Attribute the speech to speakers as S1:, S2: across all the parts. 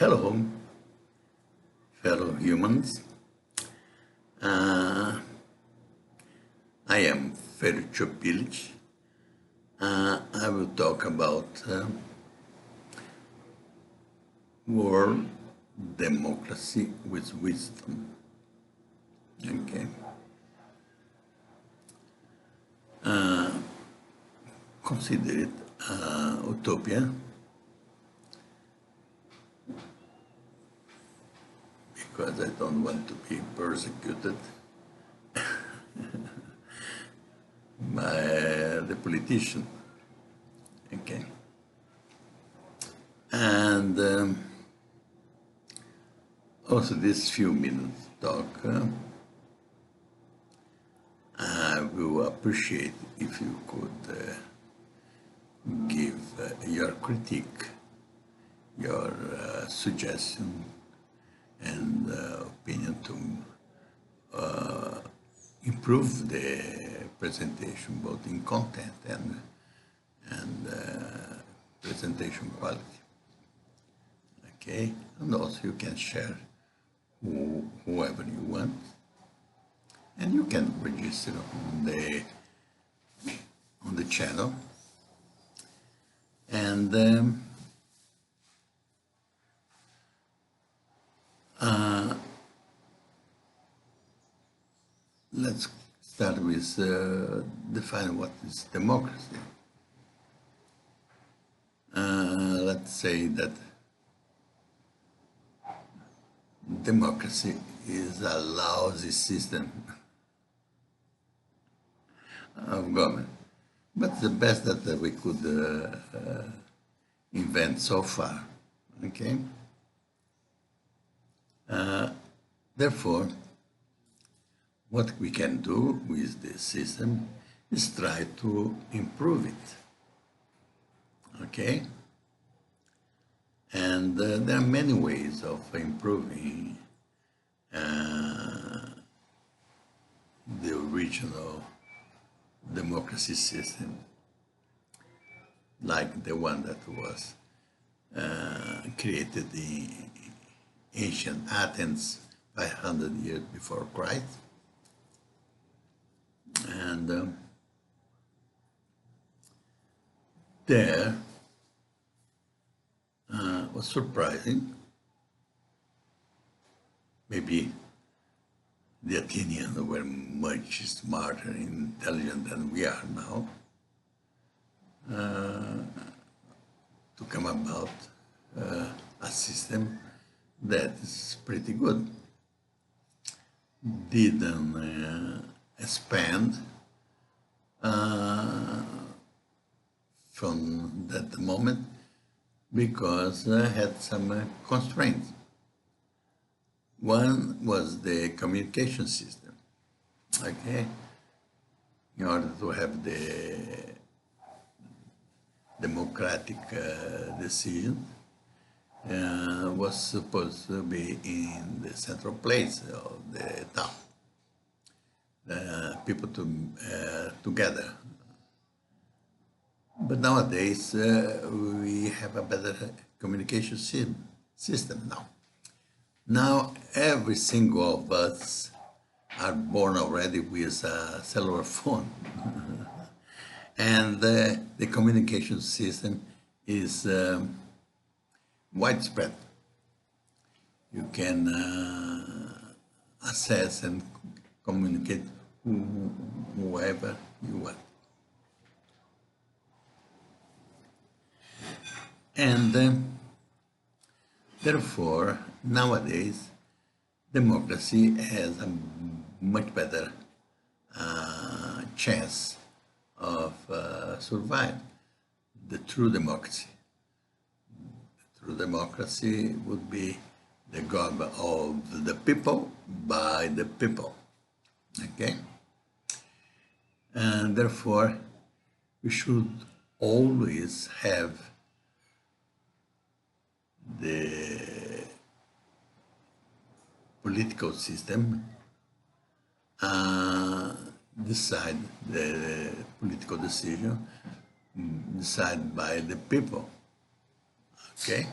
S1: Hello, fellow humans. I am Ferruccio Pilic. I will talk about world democracy with wisdom. Okay. Consider it utopia because I don't want to be persecuted by the politician. Okay. And also this few minutes talk, I will appreciate if you could give your critique, your suggestion and opinion to improve the presentation both in content and presentation quality. Okay, and also you can share whoever you want, and you can register on the channel, and let's start with define what is democracy. Let's say that democracy is a lousy system of government, but the best that we could invent so far. Okay. Therefore, what we can do with this system is try to improve it. Okay? And there are many ways of improving the original democracy system, like the one that was created in ancient Athens 500 years before Christ. And there was surprising. Maybe the Athenians were much smarter and intelligent than we are now to come about a system that is pretty good. Didn't expand from that moment because had some constraints. One was the communication system. Okay, in order to have the democratic decision, was supposed to be in the central place of the town. People together. But nowadays, we have a better communication system now. Now, every single of us are born already with a cellular phone. And the communication system is widespread. You can access and communicate whoever you want. And therefore, nowadays, democracy has a much better chance of survive. The true democracy. The true democracy would be the government of the people by the people. Okay? And therefore, we should always have the political system decide the political decision decided by the people. Okay?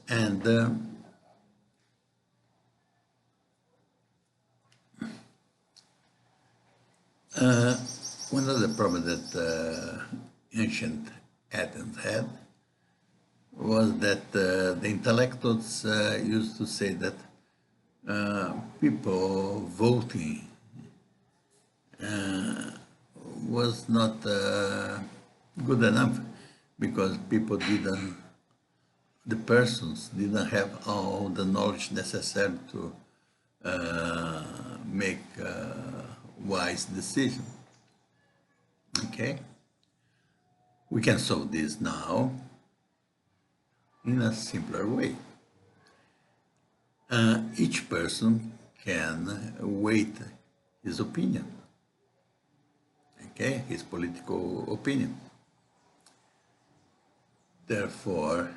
S1: And one of the problems that ancient Athens had was that the intellectuals used to say that people voting was not good enough because people didn't, the persons didn't have all the knowledge necessary to make wise decisions. Okay? We can solve this now in a simpler way. Each person can weight his opinion, okay, his political opinion. Therefore,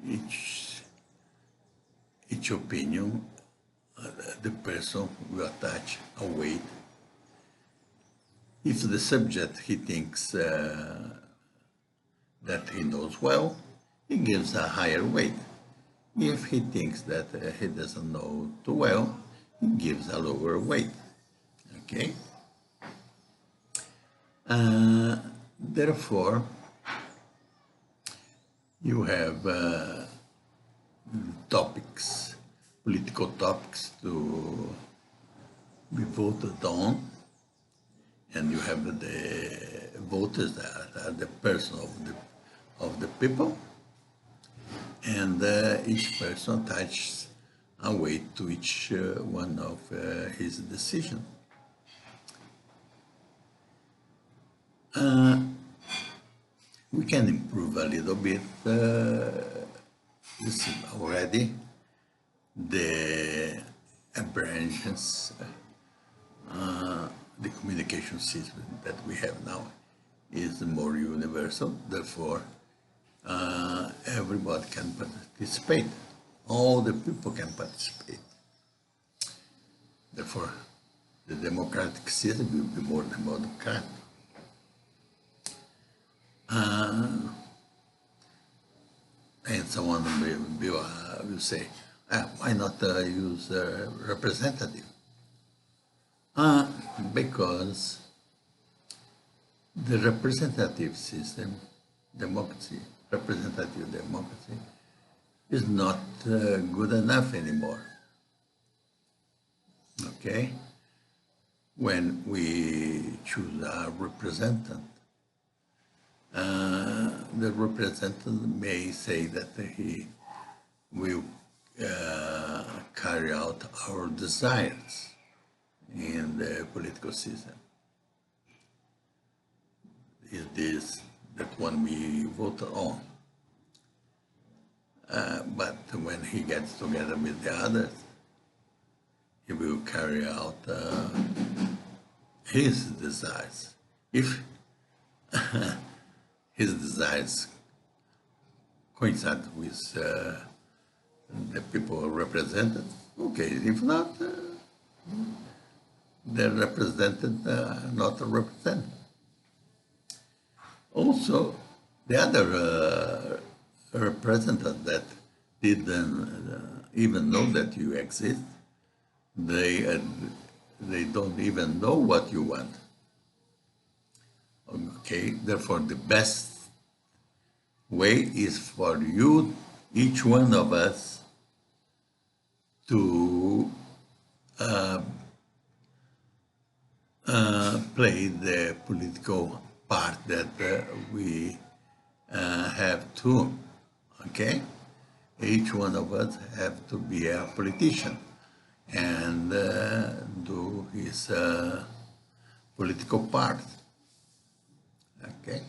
S1: each opinion, the person will attach a weight. If the subject he thinks that he knows well, he gives a higher weight. If he thinks that he doesn't know too well, he gives a lower weight. Okay? Therefore, you have topics, political topics to be voted on, and you have the voters that are the person of the people, and each person attaches a weight to each one of his decisions. We can improve a little bit. This is already the branches, the communication system that we have now is more universal. Therefore, everybody can participate. All the people can participate. Therefore, the democratic system will be more democratic. And someone will say, why not use representative? Because the representative system, representative democracy, is not good enough anymore. Okay? When we choose a representative, the representative may say that he will carry out our desires in the political system. Is this that one we vote on? But when he gets together with the others, he will carry out his desires. If his desires coincide with the people represented, okay. If not, they're represented, not represented. Also, the other representatives that didn't even know that you exist, they don't even know what you want. Okay, therefore the best way is for you, each one of us, to play the political part that we have to, okay? Each one of us have to be a politician and do his political part, okay?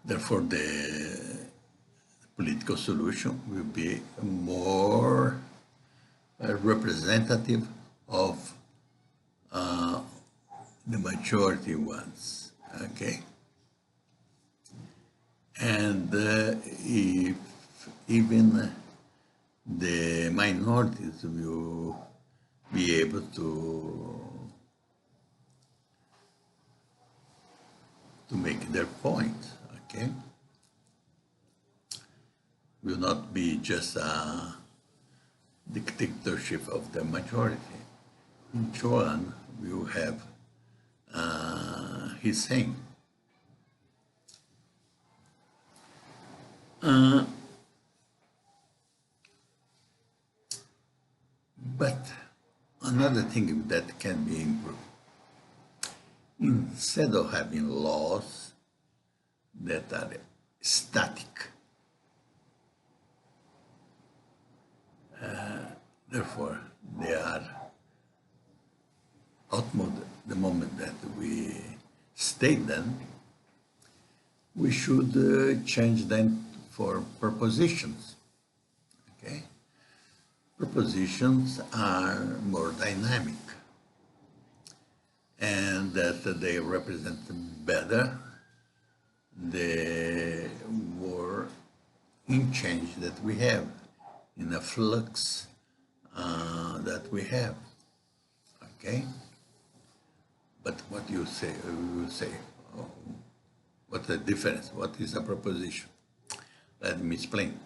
S1: Therefore, the political solution will be more representative of the majority ones, okay? And if even the minorities will be able to make their point, okay? will not be just a dictatorship of the majority. In Joan, we will have his saying. But another thing that can be improved, instead of having laws that are static, therefore they are outmoded the moment that we state them, we should change them for propositions. Okay? Propositions are more dynamic and that they represent better the war in change that we have, in a flux that we have. Okay? But what you say, oh, what's the difference? What is a proposition? Let me explain.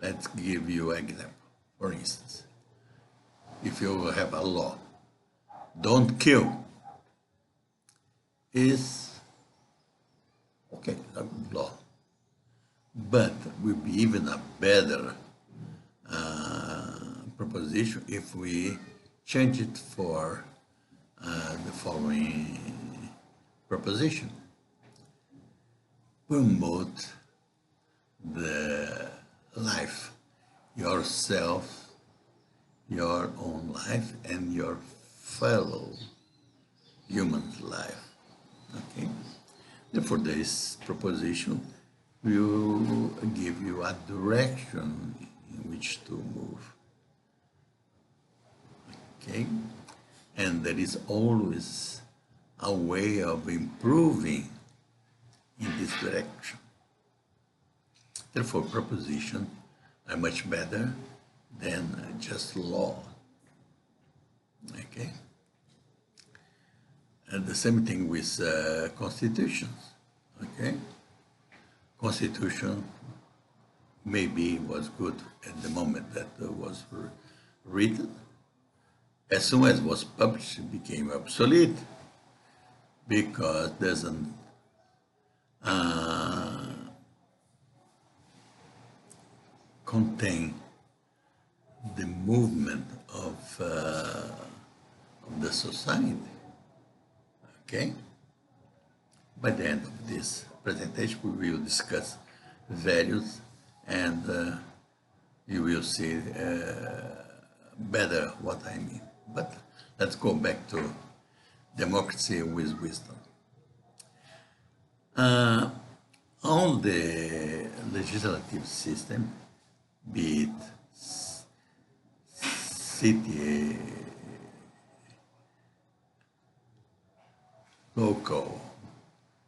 S1: Let's give you an example. For instance, if you have a law, don't kill, is okay, a good law. But will be even a better proposition if we change it for the following proposition. Promote the life, yourself, your own life, and your fellow human's life. Okay? Therefore, this proposition will give you a direction in which to move. Okay? And there is always a way of improving in this direction. Therefore, propositions are much better than just law. Okay? And the same thing with constitutions. Okay? Constitution maybe was good at the moment that was written. As soon as it was published, it became obsolete because it doesn't contain the movement of the society. Okay? By the end of this presentation, we will discuss values and you will see better what I mean. But let's go back to democracy with wisdom. On the legislative system, be it city, local,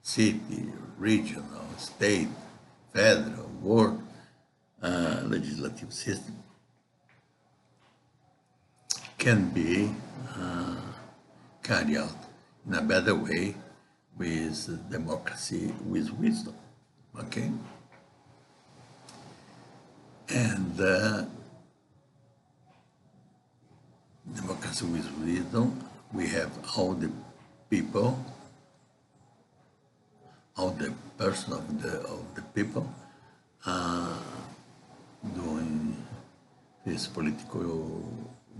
S1: city, regional, state, federal, world legislative system, can be carried out in a better way with democracy with wisdom. Okay? And democracy with wisdom, we have all the people, all the person of the people doing this political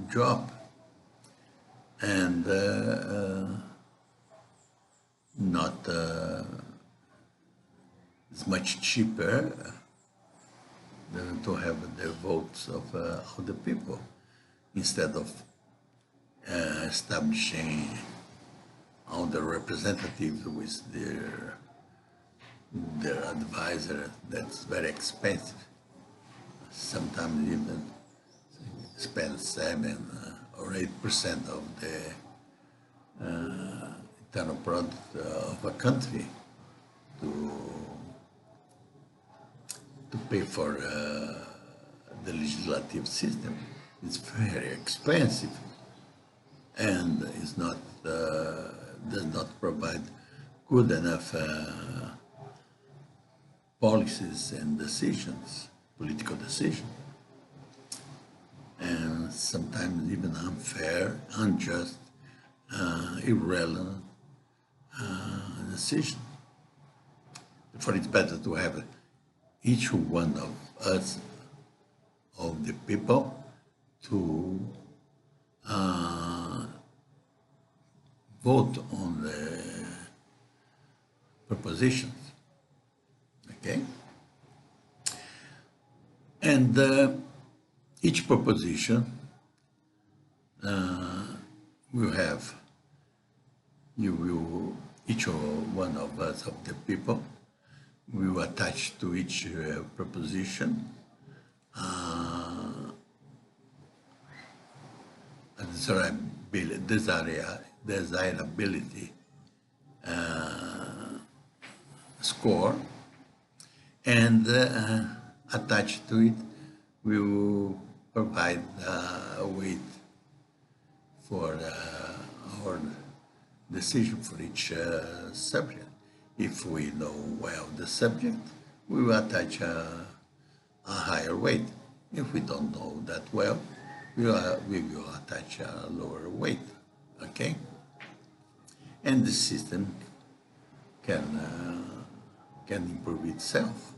S1: job, and not it's much cheaper than to have the votes of all the people instead of establishing all the representatives with their advisor. That's very expensive. Sometimes even spend 7 or 8% of the internal product of a country to pay for the legislative system. It's very expensive and is not does not provide good enough policies and decisions, political decisions, and sometimes even unfair, unjust, irrelevant decisions. Therefore, it's better to have each one of us, of the people, to vote on the propositions, okay? And each proposition will have, each one of us, of the people, will attach to each proposition a desirability score, and attached to it we will provide a weight for our decision for each subject. If we know well the subject, we will attach a higher weight. If we don't know that well, we will attach a lower weight, okay? And the system can improve itself.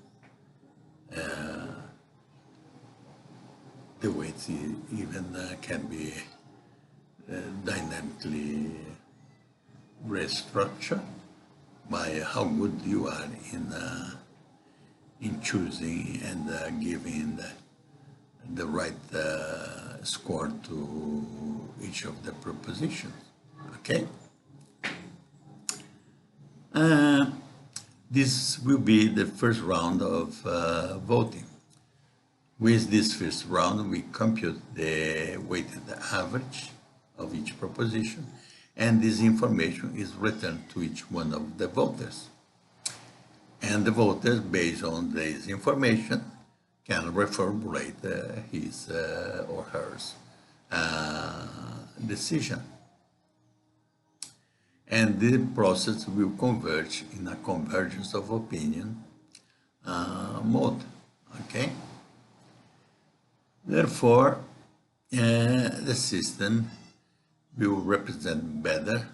S1: The weights even can be dynamically restructured by how good you are in choosing and giving the right score to each of the propositions, okay? This will be the first round of voting. With this first round, we compute the weighted average of each proposition, and this information is returned to each one of the voters. And the voters, based on this information, can reformulate his or hers decision. And the process will converge in a convergence of opinion mode, okay? Therefore, the system will represent better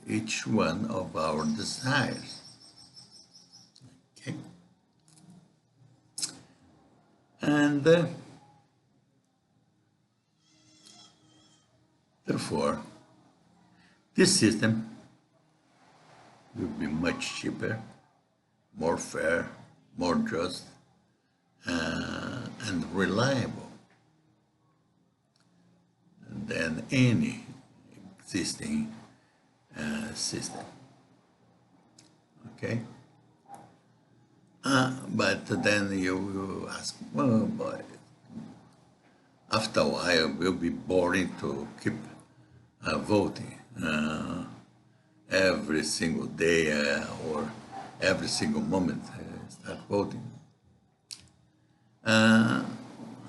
S1: each one of our desires, okay? And therefore, this system will be much cheaper, more fair, more just, and reliable than any existing system, okay? But then you will ask, well, boy, after a while it will be boring to keep voting every single day or every single moment start voting.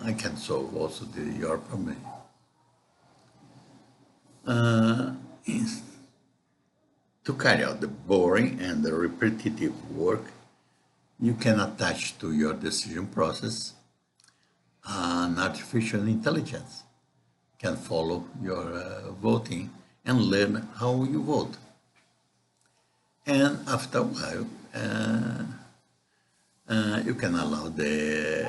S1: I can solve also your problem. To carry out the boring and the repetitive work, you can attach to your decision process an artificial intelligence, can follow your voting and learn how you vote. And after a while, you can allow the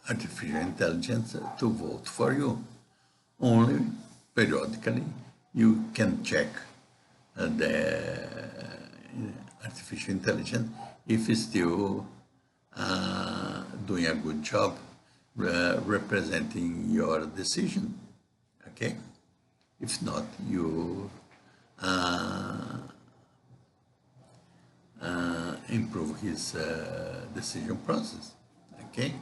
S1: artificial intelligence to vote for you. Only periodically you can check the artificial intelligence if it's still doing a good job representing your decision, okay? If not, you improve his decision process, okay?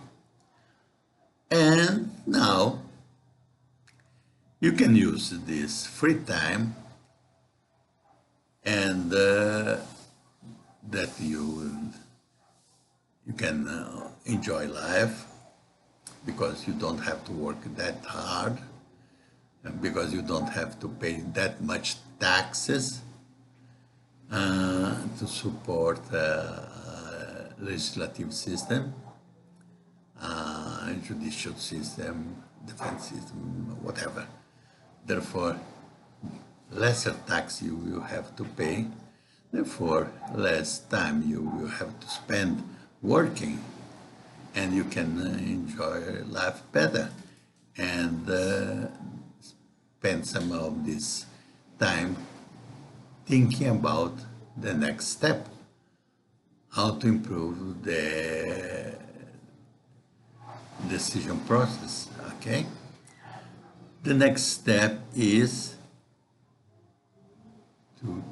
S1: And now you can use this free time and that you can enjoy life, because you don't have to work that hard, and because you don't have to pay that much taxes to support legislative system, judicial system, defense system, whatever. Therefore, lesser tax you will have to pay, therefore less time you will have to spend working, and you can enjoy life better and spend some of this time thinking about the next step, how to improve the decision process, okay? The next step is to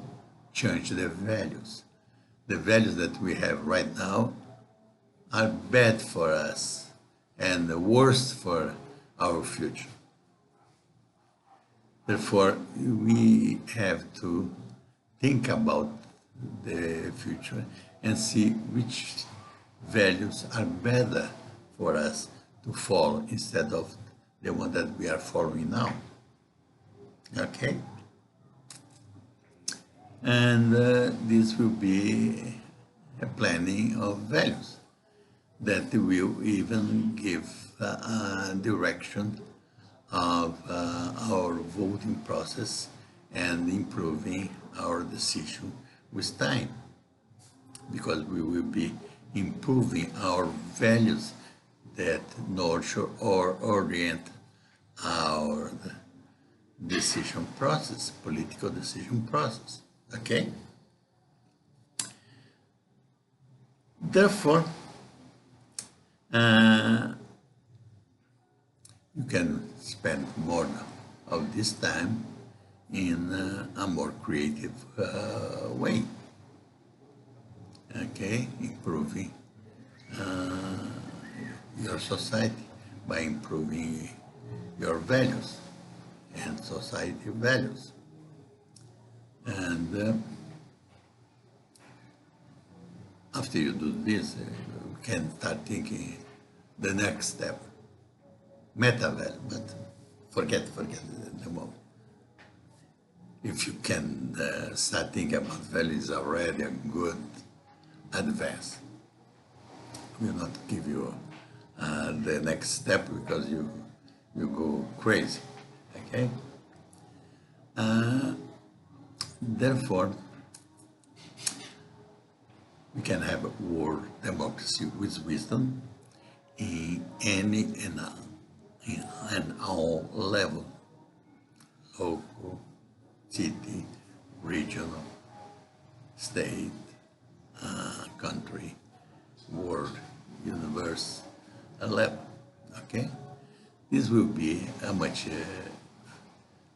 S1: change the values. The values that we have right now are bad for us and worse for our future. Therefore, we have to think about the future and see which values are better for us to follow instead of the one that we are following now. Okay? And this will be a planning of values that will even give a direction of our voting process and improving our decision with time, because we will be improving our values that nurture or orient our decision process, political decision process. Okay? Therefore, you can spend more of this time in a more creative way. Okay? Improving your society by improving your values and society values. And after you do this, you can start thinking the next step, meta value, but forget the moment. If you can start thinking about values already a good advance. Will not give you the next step because you go crazy, okay? Therefore, we can have a world democracy with wisdom in any and all level, local, city, regional, state, country, world, universe, level, okay? This will be a much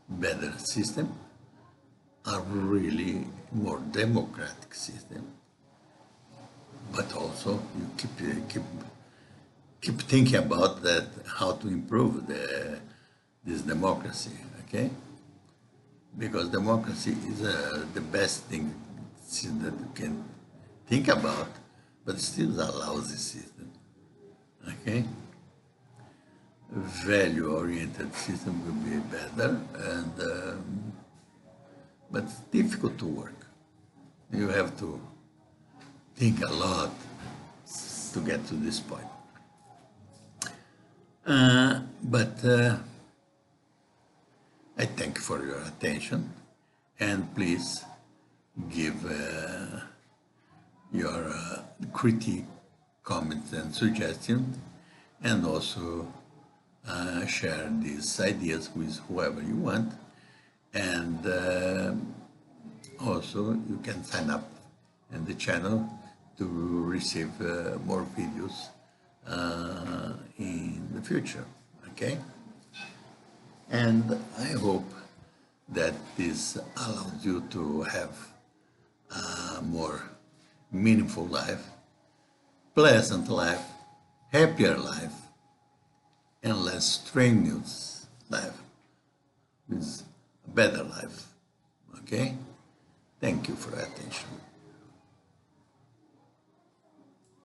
S1: better system, a really more democratic system, but also you keep thinking about that, how to improve this democracy, okay? Because democracy is the best thing that you can think about, but it still allows the system, okay? A value-oriented system will be better, and but it's difficult to work. You have to think a lot to get to this point. But I thank you for your attention, and please give your critique, comments, and suggestions, and also share these ideas with whoever you want. And also you can sign up in the channel to receive more videos in the future, okay? And I hope that this allows you to have a more meaningful life, pleasant life, happier life, and less strenuous life, with a better life, okay? Thank you for your attention.